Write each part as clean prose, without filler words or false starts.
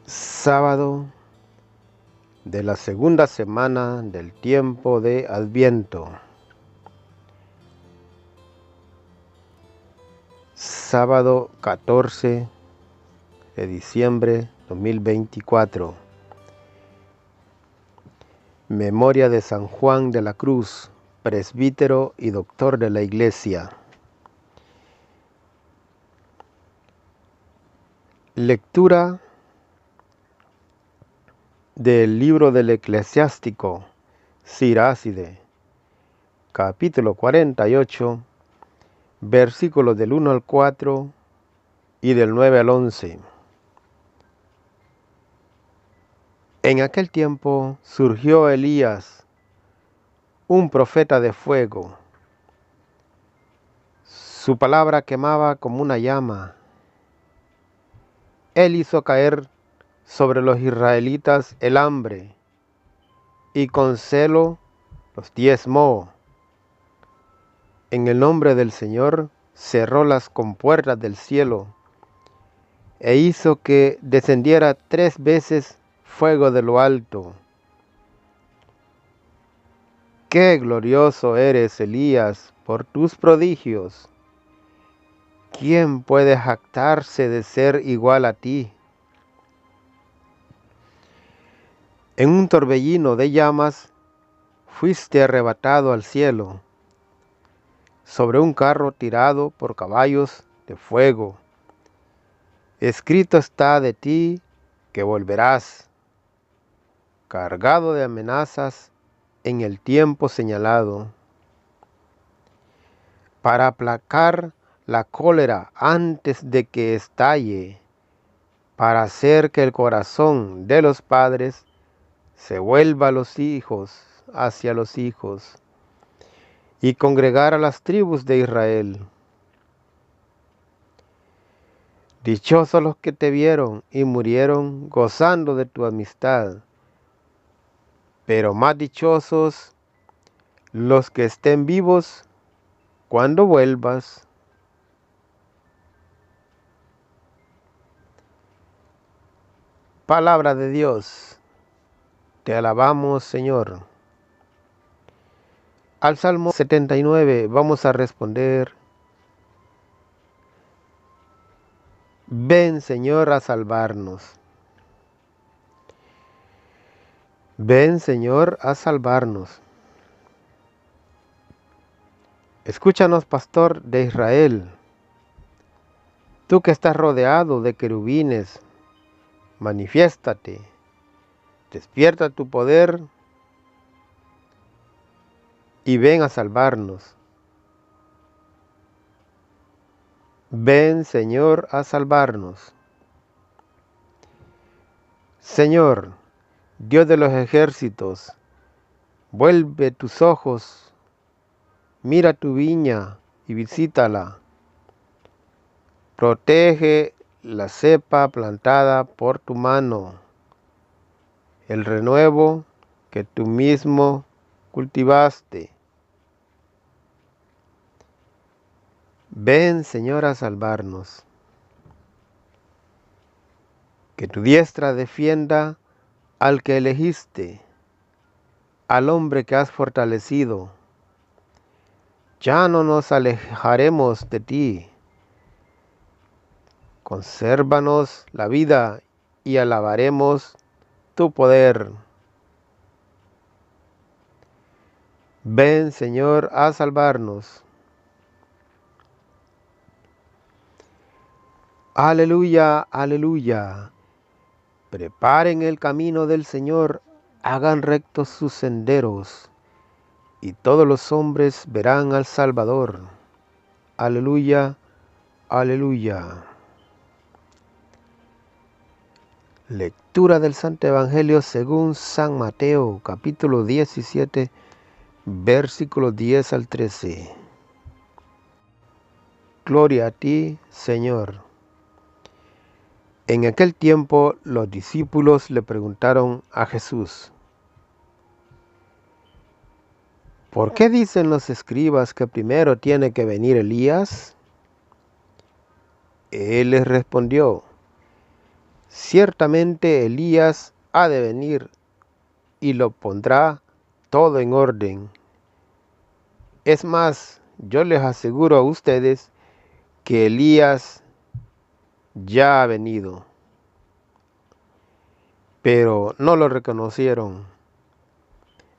Sábado de la segunda semana del tiempo de Adviento. Sábado 14 de diciembre 2024. Memoria de San Juan de la Cruz, presbítero y doctor de la Iglesia. Lectura del libro del eclesiástico Siráside, capítulo 48, versículos del 1 al 4 y del 9 al 11. En aquel tiempo surgió Elías, un profeta de fuego. Su palabra quemaba como una llama. Él hizo caer sobre los israelitas el hambre y con celo los diezmó. En el nombre del Señor cerró las compuertas del cielo e hizo que descendiera 3 veces fuego de lo alto. ¡Qué glorioso eres, Elías, por tus prodigios! ¿Quién puede jactarse de ser igual a ti? En un torbellino de llamas fuiste arrebatado al cielo, sobre un carro tirado por caballos de fuego. Escrito está de ti que volverás, cargado de amenazas en el tiempo señalado, para aplacar la cólera antes de que estalle, para hacer que el corazón de los padres se vuelva hacia los hijos, y congregar a las tribus de Israel. Dichosos los que te vieron y murieron gozando de tu amistad, pero más dichosos los que estén vivos cuando vuelvas. Palabra de Dios, te alabamos, Señor. Al Salmo 79 vamos a responder: ven, Señor, a salvarnos. Ven, Señor, a salvarnos. Escúchanos, pastor de Israel, tú que estás rodeado de querubines, manifiéstate, despierta tu poder y ven a salvarnos. Ven, Señor, a salvarnos. Señor, Dios de los ejércitos, vuelve tus ojos, mira tu viña y visítala. Protege la cepa plantada por tu mano, el renuevo que tú mismo cultivaste. Ven, Señor, a salvarnos. Que tu diestra defienda al que elegiste, al hombre que has fortalecido. Ya no nos alejaremos de ti. Consérvanos la vida y alabaremos tu poder. Ven, Señor, a salvarnos. Aleluya, aleluya. Preparen el camino del Señor, hagan rectos sus senderos, y todos los hombres verán al Salvador. Aleluya, aleluya. Lectura del Santo Evangelio según San Mateo, capítulo 17, versículos 10 al 13. Gloria a ti, Señor. En aquel tiempo los discípulos le preguntaron a Jesús: ¿por qué dicen los escribas que primero tiene que venir Elías? Él les respondió: ciertamente Elías ha de venir y lo pondrá todo en orden. Es más, yo les aseguro a ustedes que Elías ya ha venido, pero no lo reconocieron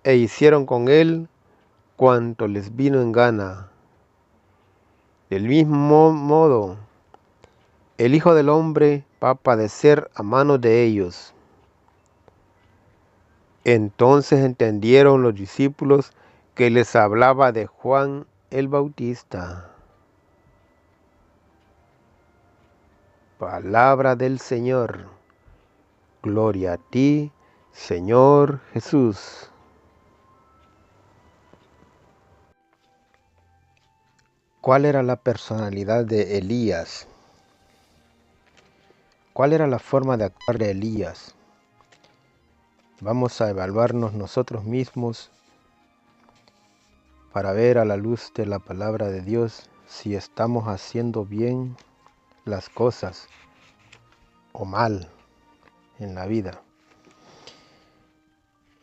e hicieron con él cuanto les vino en gana. Del mismo modo, el Hijo del Hombre va a padecer a manos de ellos. Entonces entendieron los discípulos que les hablaba de Juan el Bautista. Palabra del Señor. Gloria a ti, Señor Jesús. ¿Cuál era la personalidad de Elías? ¿Cuál era la forma de actuar de Elías? Vamos a evaluarnos nosotros mismos para ver a la luz de la palabra de Dios si estamos haciendo bien las cosas o mal en la vida.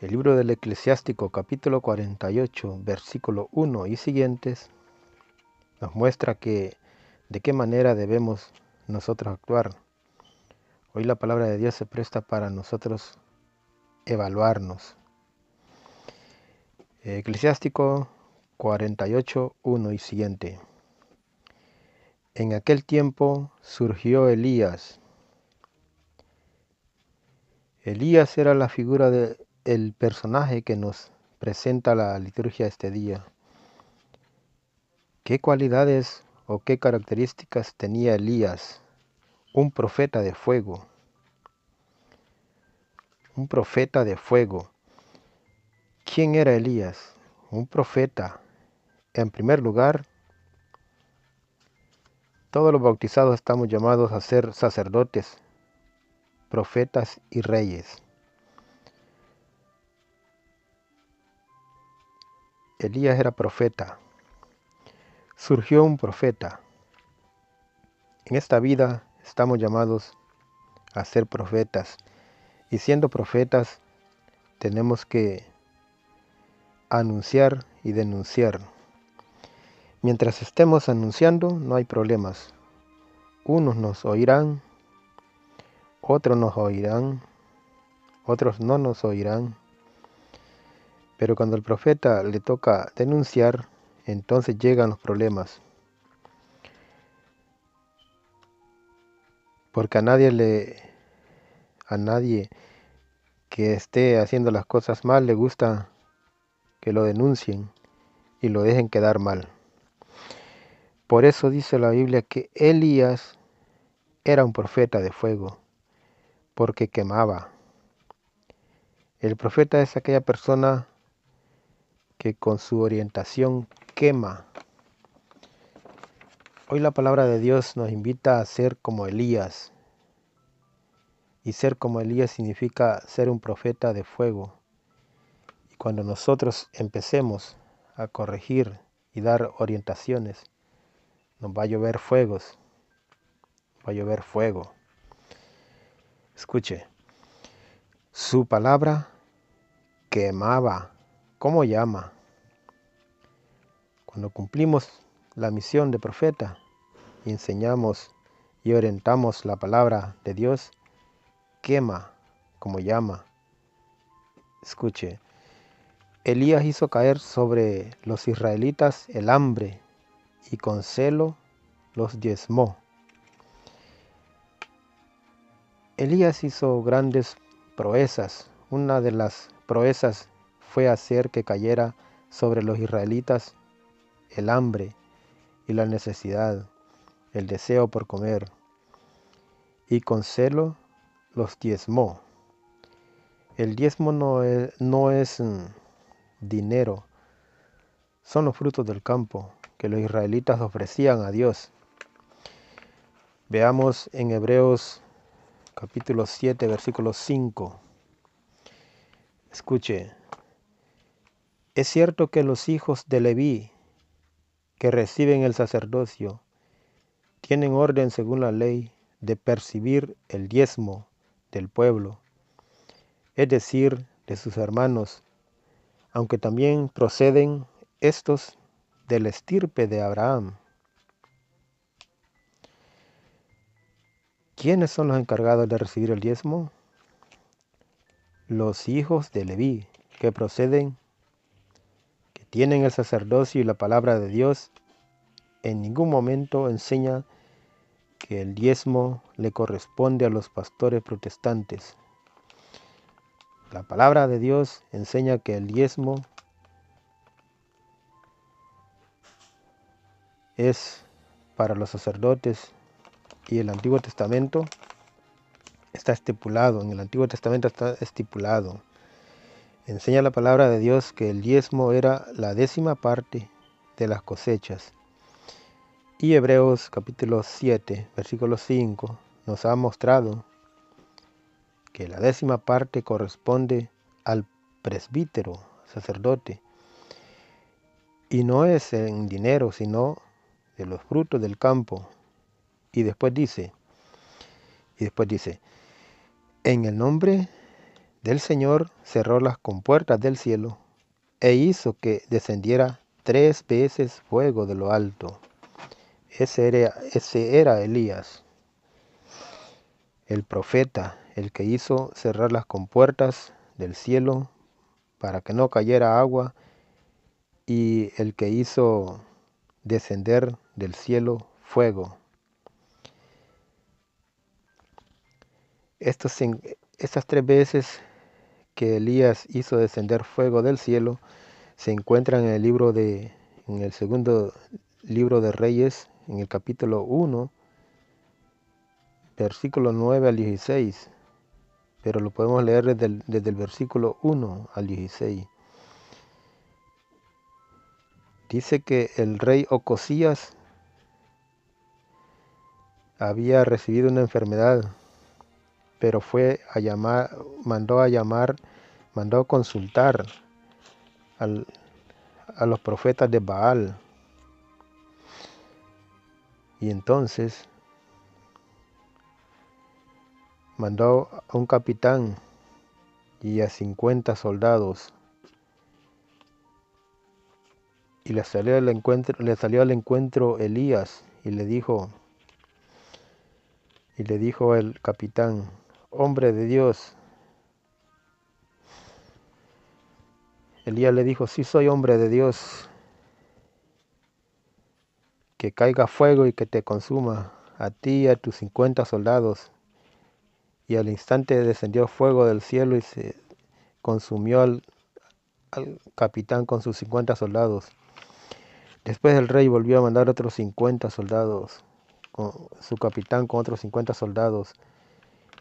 El libro del Eclesiástico capítulo 48 versículo 1 y siguientes nos muestra de qué manera debemos nosotros actuar. Hoy la palabra de Dios se presta para nosotros evaluarnos. Eclesiástico 48, 1 y siguiente. En aquel tiempo surgió Elías. Elías era la figura del personaje que nos presenta la liturgia este día. ¿Qué cualidades o qué características tenía Elías? Un profeta de fuego. Un profeta de fuego. ¿Quién era Elías? Un profeta. En primer lugar, todos los bautizados estamos llamados a ser sacerdotes, profetas y reyes. Elías era profeta. Surgió un profeta. En esta vida estamos llamados a ser profetas. Y siendo profetas, tenemos que anunciar y denunciar. Mientras estemos anunciando, no hay problemas. Unos nos oirán, otros nos oirán, otros no nos oirán. Pero cuando al profeta le toca denunciar, entonces llegan los problemas. Porque a nadie que esté haciendo las cosas mal le gusta que lo denuncien y lo dejen quedar mal. Por eso dice la Biblia que Elías era un profeta de fuego, porque quemaba. El profeta es aquella persona que con su orientación quema. Hoy la palabra de Dios nos invita a ser como Elías. Y ser como Elías significa ser un profeta de fuego. Y cuando nosotros empecemos a corregir y dar orientaciones, nos va a llover fuegos. Va a llover fuego. Escuche. Su palabra quemaba. ¿Cómo llama? Cuando cumplimos la misión de profeta y enseñamos y orientamos la palabra de Dios, quema como llama. Escuche. Elías hizo caer sobre los israelitas el hambre y con celo los diezmó. Elías hizo grandes proezas. Una de las proezas fue hacer que cayera sobre los israelitas el hambre y la necesidad, el deseo por comer, y con celo los diezmó. El diezmo no es dinero, son los frutos del campo que los israelitas ofrecían a Dios. Veamos en Hebreos capítulo 7, versículo 5. Escuche, es cierto que los hijos de Leví que reciben el sacerdocio tienen orden según la ley de percibir el diezmo del pueblo, es decir, de sus hermanos, aunque también proceden estos de la estirpe de Abraham. ¿Quiénes son los encargados de recibir el diezmo? Los hijos de Leví, que tienen el sacerdocio y la palabra de Dios. En ningún momento enseña que el diezmo le corresponde a los pastores protestantes. La palabra de Dios enseña que el diezmo es para los sacerdotes, y el Antiguo Testamento está estipulado, en el Antiguo Testamento está estipulado. Enseña la palabra de Dios que el diezmo era la 10ª parte de las cosechas. Y Hebreos capítulo 7, versículo 5, nos ha mostrado que la 10ª parte corresponde al presbítero, sacerdote, y no es en dinero, sino de los frutos del campo. Y después dice, en el nombre del Señor cerró las compuertas del cielo e hizo que descendiera 3 veces fuego de lo alto. Ese era Elías, el profeta, el que hizo cerrar las compuertas del cielo para que no cayera agua, y el que hizo descender del cielo fuego. Estas 3 veces que Elías hizo descender fuego del cielo se encuentran en el segundo libro de Reyes, en el capítulo 1, versículo 9 al 16, pero lo podemos leer desde el versículo 1 al 16. Dice que el rey Ocosías había recibido una enfermedad, pero mandó a consultar a los profetas de Baal. Y entonces mandó a un capitán y a 50 soldados, y le salió al encuentro Elías y le dijo el capitán: hombre de Dios. Elías le dijo: sí, soy hombre de Dios, que caiga fuego y que te consuma a ti y a tus 50 soldados. Y al instante descendió fuego del cielo y se consumió al capitán con sus 50 soldados. Después el rey volvió a mandar otros 50 soldados, con su capitán con otros 50 soldados,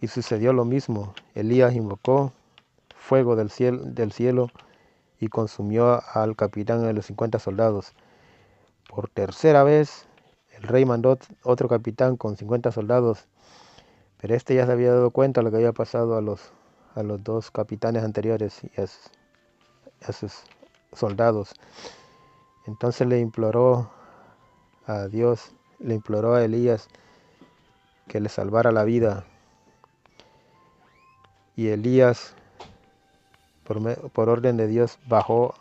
y sucedió lo mismo. Elías invocó fuego del cielo y consumió al capitán y a los 50 soldados. Por tercera vez el rey mandó otro capitán con 50 soldados, pero este ya se había dado cuenta de lo que había pasado a los 2 capitanes anteriores y a sus soldados. Entonces le imploró a Elías que le salvara la vida. Y Elías, por orden de Dios, bajó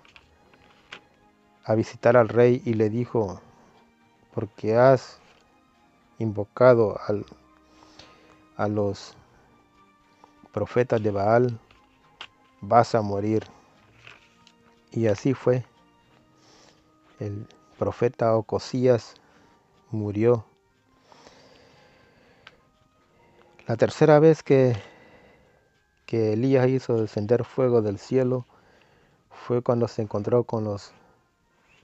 a visitar al rey y le dijo: porque has invocado a los profetas de Baal, vas a morir. Y así fue. El profeta Ocosías murió. La tercera vez que Elías hizo descender fuego del cielo fue cuando se encontró con los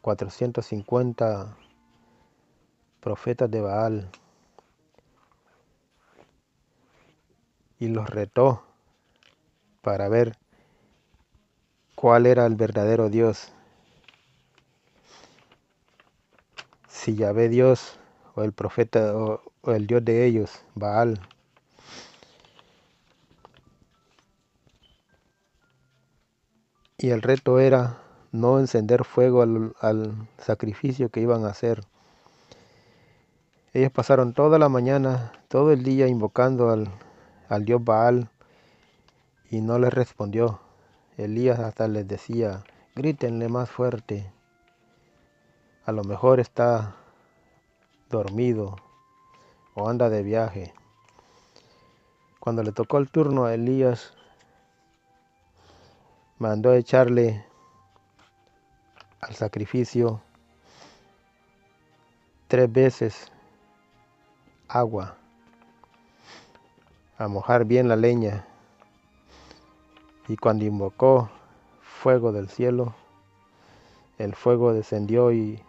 450 profetas de Baal y los retó para ver cuál era el verdadero Dios, si Yahvé Dios o el profeta o el Dios de ellos, Baal. Y el reto era no encender fuego al sacrificio que iban a hacer. Ellos pasaron toda la mañana, todo el día invocando al al dios Baal y no les respondió. Elías hasta les decía, grítenle más fuerte, a lo mejor está dormido o anda de viaje. Cuando le tocó el turno a Elías, mandó echarle al sacrificio 3 veces agua, a mojar bien la leña, y cuando invocó fuego del cielo, el fuego descendió y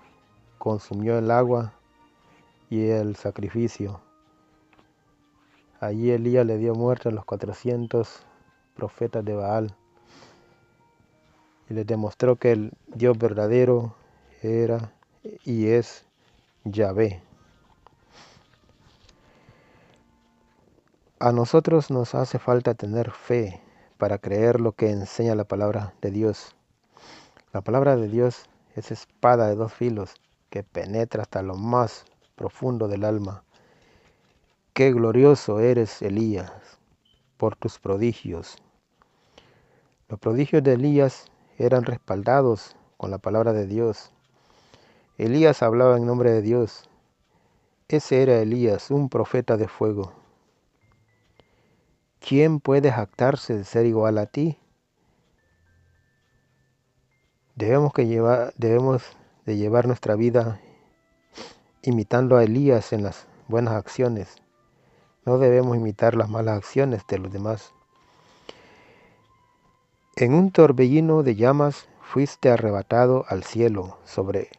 consumió el agua y el sacrificio. Allí Elías le dio muerte a los 400 profetas de Baal y les demostró que el Dios verdadero era y es Yahvé. A nosotros nos hace falta tener fe para creer lo que enseña la palabra de Dios. La palabra de Dios es espada de 2 filos que penetra hasta lo más profundo del alma. Qué glorioso eres, Elías, por tus prodigios. Los prodigios de Elías eran respaldados con la palabra de Dios. Elías hablaba en nombre de Dios. Ese era Elías, un profeta de fuego. ¿Quién puede jactarse de ser igual a ti? Debemos de llevar nuestra vida imitando a Elías en las buenas acciones. No debemos imitar las malas acciones de los demás. En un torbellino de llamas fuiste arrebatado al cielo sobre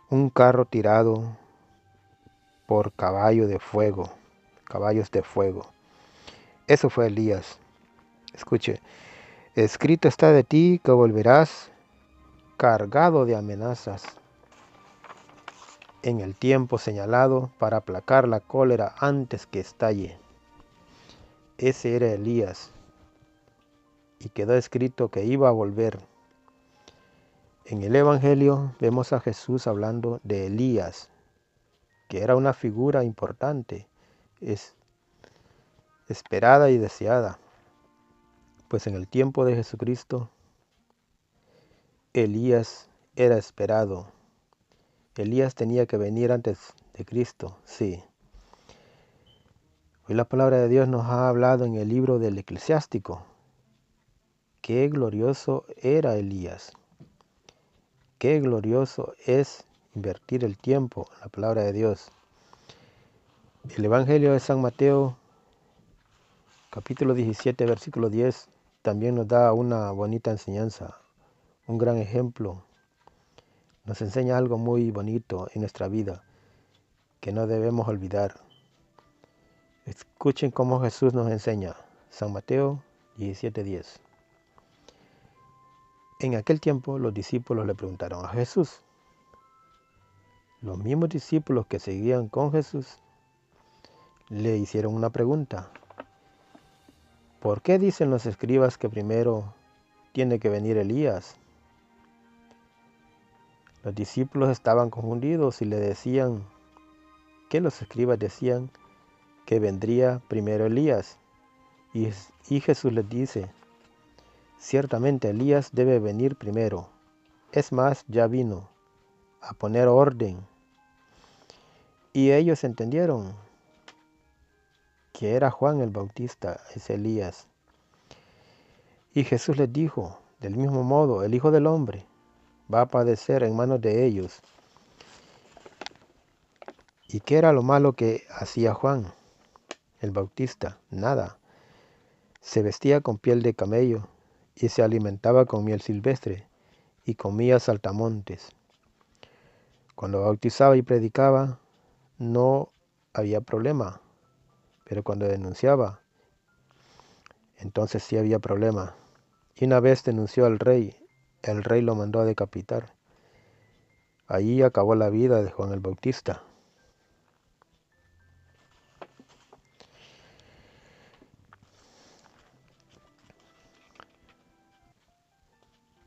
un carro tirado por caballos de fuego. Eso fue Elías. Escuche, escrito está de ti que volverás cargado de amenazas en el tiempo señalado para aplacar la cólera antes que estalle. Ese era Elías, y quedó escrito que iba a volver. En el Evangelio vemos a Jesús hablando de Elías, que era una figura importante, esperada y deseada, pues en el tiempo de Jesucristo, Elías era esperado. Elías tenía que venir antes de Cristo, sí. Hoy la palabra de Dios nos ha hablado en el libro del Eclesiástico. Qué glorioso era Elías. Qué glorioso es invertir el tiempo en la palabra de Dios. El Evangelio de San Mateo, capítulo 17, versículo 10, también nos da una bonita enseñanza, un gran ejemplo. Nos enseña algo muy bonito en nuestra vida que no debemos olvidar. Escuchen cómo Jesús nos enseña. San Mateo 17:10. En aquel tiempo los discípulos le preguntaron a Jesús. Los mismos discípulos que seguían con Jesús le hicieron una pregunta. ¿Por qué dicen los escribas que primero tiene que venir Elías? Los discípulos estaban confundidos y le decían que los escribas decían que vendría primero Elías. Y Jesús les dice, ciertamente Elías debe venir primero. Es más, ya vino a poner orden. Y ellos entendieron que era Juan el Bautista, es Elías. Y Jesús les dijo, del mismo modo, el Hijo del Hombre va a padecer en manos de ellos. ¿Y qué era lo malo que hacía Juan el Bautista? Nada. Se vestía con piel de camello y se alimentaba con miel silvestre y comía saltamontes. Cuando bautizaba y predicaba, no había problema, pero cuando denunciaba, entonces sí había problema. Y una vez denunció al rey, el rey lo mandó a decapitar. Allí acabó la vida de Juan el Bautista.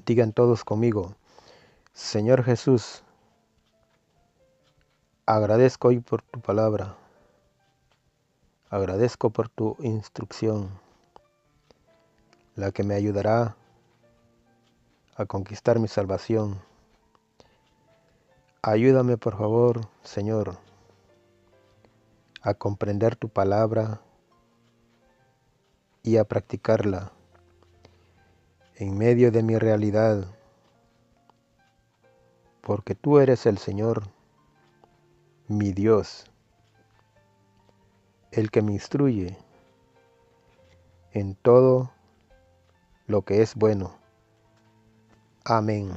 Digan todos conmigo, Señor Jesús, agradezco hoy por tu palabra. Agradezco por tu instrucción, la que me ayudará a conquistar mi salvación. Ayúdame, por favor, Señor, a comprender tu palabra y a practicarla en medio de mi realidad, porque tú eres el Señor, mi Dios, el que me instruye en todo lo que es bueno. Amén.